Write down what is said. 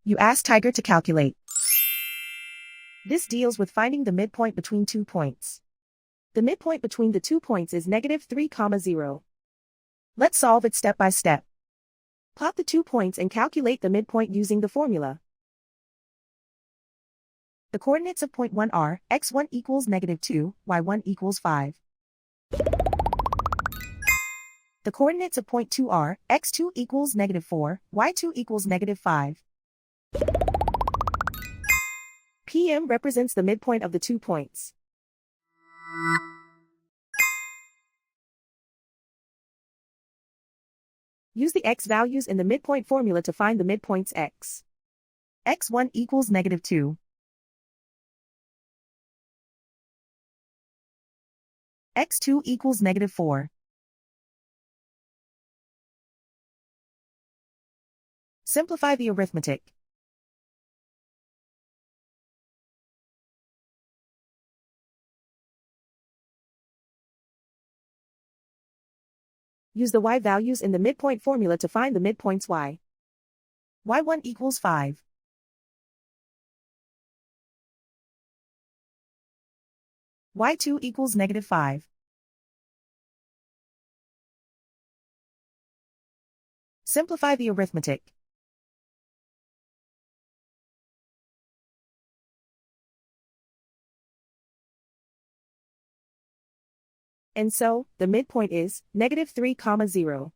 You ask Tiger to calculate. This deals with finding the midpoint between 2 points. The midpoint between the 2 points is -3, 0. Let's solve it step by step. Plot the 2 points and calculate the midpoint using the formula. The coordinates of point 1 are x1 equals -2, y1 equals 5. The coordinates of point 2 are x2 equals -4, y2 equals -5. PM represents the midpoint of the 2 points. Use the x values in the midpoint formula to find the midpoints x. x1 equals -2. x2 equals -4. Simplify the arithmetic. Use the y values in the midpoint formula to find the midpoints y. y1 equals 5. y2 equals -5. Simplify the arithmetic. And so, the midpoint is -3, 0.